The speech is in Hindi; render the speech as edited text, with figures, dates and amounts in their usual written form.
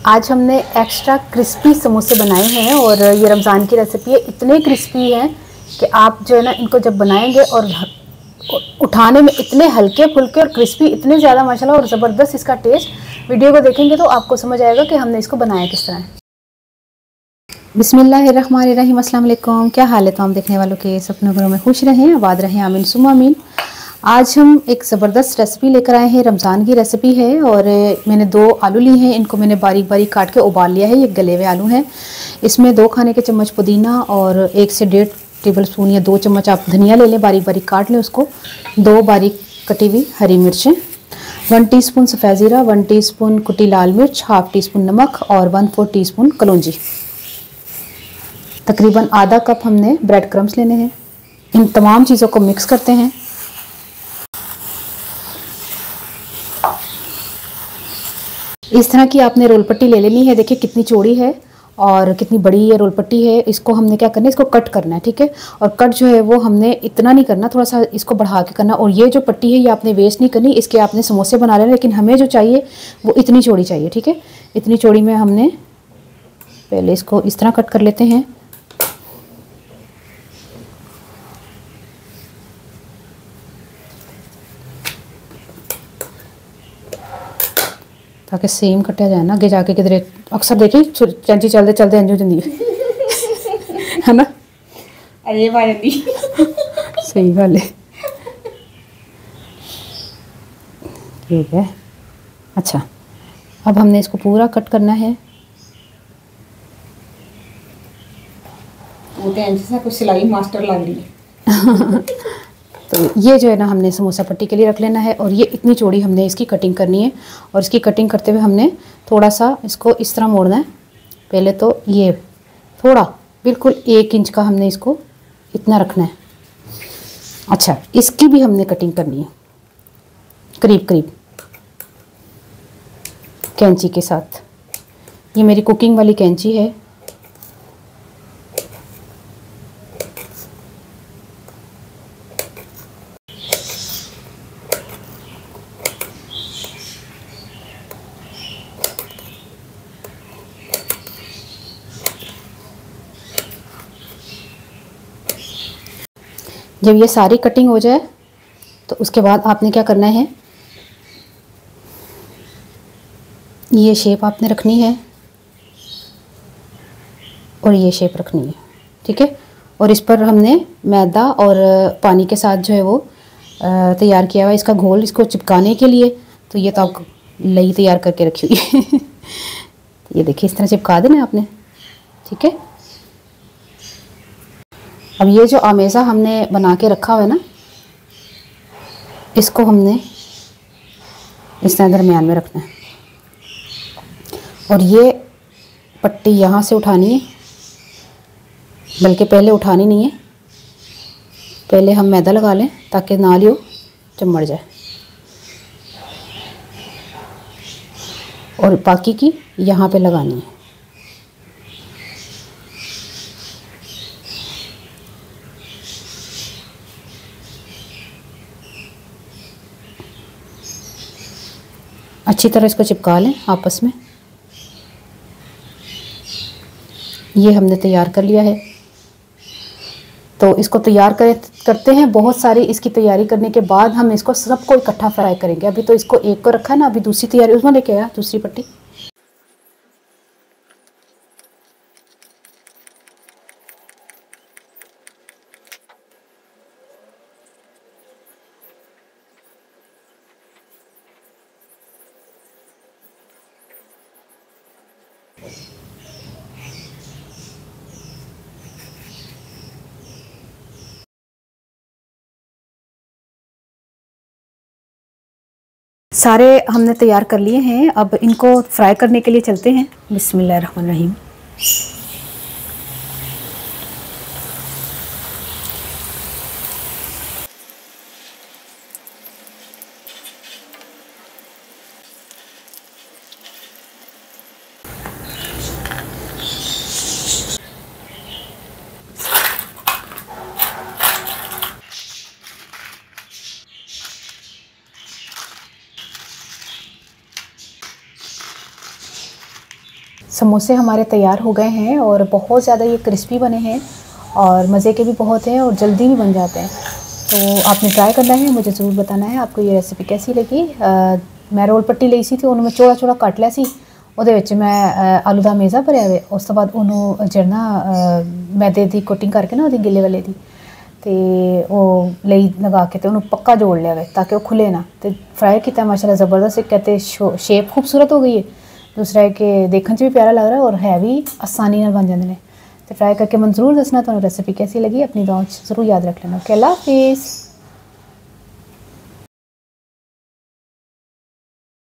आज हमने एक्स्ट्रा क्रिस्पी समोसे बनाए हैं और ये रमज़ान की रेसिपी है। इतने क्रिस्पी हैं कि आप जो है ना इनको जब बनाएंगे और उठाने में इतने हल्के फुल्के और क्रिस्पी इतने ज़्यादा माशाल्लाह और ज़बरदस्त इसका टेस्ट। वीडियो को देखेंगे तो आपको समझ आएगा कि हमने इसको बनाया किस तरह है। बिस्मिल्लाहिर्रहमानिर्रहीम, अस्सलाम वालेकुम। क्या हाल है तमाम देखने वालों के? सपनों घरों में खुश रहें, आबाद रहें, आमीन सुम्मा आमीन। आज हम एक ज़बरदस्त रेसिपी लेकर आए हैं। रमज़ान की रेसिपी है और मैंने 2 आलू लिए हैं। इनको मैंने बारीक बारीक काट के उबाल लिया है। ये गले हुए आलू हैं। इसमें 2 खाने के चम्मच पुदीना और 1 से 1.5 टेबल स्पून या 2 चम्मच आप धनिया ले लें, बारीक बारीक काट लें उसको। 2 बारीक कटी हुई हरी मिर्चें, 1 टीस्पून सफ़ेद ज़ीरा, 1 टीस्पून कुटी लाल मिर्च, हाफ़ टीस्पून नमक और 1/4 टीस्पून कलौंजी। तकरीबन आधा कप हमने ब्रेड क्रम्स लेने हैं। इन तमाम चीज़ों को मिक्स करते हैं। इस तरह की आपने रोल पट्टी ले लेनी है। देखिए कितनी चौड़ी है और कितनी बड़ी ये रोल पट्टी है। इसको हमने क्या करना है, इसको कट करना है, ठीक है। और कट जो है वो हमने इतना नहीं करना, थोड़ा सा इसको बढ़ा के करना। और ये जो पट्टी है ये आपने वेस्ट नहीं करनी, इसके आपने समोसे बना लेना। लेकिन हमें जो चाहिए वो इतनी चौड़ी चाहिए, ठीक है। इतनी चौड़ी में हमने पहले इसको इस तरह कट कर लेते हैं। ताकि सेम कटा जाए ना, आगे जाके किधरे अक्सर देखी चैंची चलते चलते अंजू जंदी है ना, अरे वाली सही गल है। ठीक है, अच्छा अब हमने इसको पूरा कट करना है। वो तो ऐसा कुछ सिलाई मास्टर लग रही है। तो ये जो है ना हमने समोसा पट्टी के लिए रख लेना है। और ये इतनी चौड़ी हमने इसकी कटिंग करनी है। और इसकी कटिंग करते हुए हमने थोड़ा सा इसको इस तरह मोड़ना है। पहले तो ये थोड़ा बिल्कुल 1 इंच का हमने इसको इतना रखना है। अच्छा, इसकी भी हमने कटिंग करनी है करीब करीब कैंची के साथ। ये मेरी कुकिंग वाली कैंची है। जब ये सारी कटिंग हो जाए तो उसके बाद आपने क्या करना है, ये शेप आपने रखनी है और ये शेप रखनी है, ठीक है। और इस पर हमने मैदा और पानी के साथ जो है वो तैयार किया हुआ है इसका घोल, इसको चिपकाने के लिए। तो ये तो आप लई तैयार करके रखी हुई है ये देखिए इस तरह चिपका देना आपने, ठीक है। अब ये जो आमेज़ा हमने बना के रखा हुआ है ना, इसको हमने इस तरह दरमियान में रखना है। और ये पट्टी यहाँ से उठानी है, बल्कि पहले उठानी नहीं है, पहले हम मैदा लगा लें ताकि ना लियो चमड़ जाए। और बाकी की यहाँ पे लगानी है। अच्छी तरह इसको चिपका लें आपस में। ये हमने तैयार कर लिया है। तो इसको तैयार करते हैं। बहुत सारी इसकी तैयारी करने के बाद हम इसको सबको इकट्ठा फ्राई करेंगे। अभी तो इसको एक को रखा है ना, अभी दूसरी तैयारी उसमें लेके आया दूसरी पट्टी। सारे हमने तैयार कर लिए हैं। अब इनको फ्राई करने के लिए चलते हैं। बिस्मिल्लाहिर्रहमानिर्रहीम। समोसे हमारे तैयार हो गए हैं और बहुत ज़्यादा ये क्रिस्पी बने हैं और मज़े के भी बहुत हैं और जल्दी भी बन जाते हैं। तो आपने ट्राई करना है, मुझे ज़रूर बताना है आपको ये रेसिपी कैसी लगी। मैं रोल पट्टी ली सी, उन्होंने चौड़ा चौड़ा कट लिया सी, ਉਹਦੇ ਵਿੱਚ मैं आलू का मेज़ा भरिया वे। उस तो बाद उन्होंने ਜਿਹੜਾ ਨਾ मैदे की कोटिंग करके ना ਉਹਦੀ गिले वाले की तो वो लई लगा के तो उन्होंने पक्का जोड़ लिया वे ताकि वो खुले ना। तो फ्राई किया माशाल्लाह ज़बरदस्त, एक कहते शेप खूबसूरत हो गई है, दूसरा है कि देखने भी प्यारा लग रहा है और है भी आसानी नाल बन जाते हैं। तो फ्राई करके मैं ज़रूर दसना तुहानू रेसिपी कैसी लगी। अपनी दुआ ज़रूर याद रख लेना। ओके, अल्लाह हाफिज़।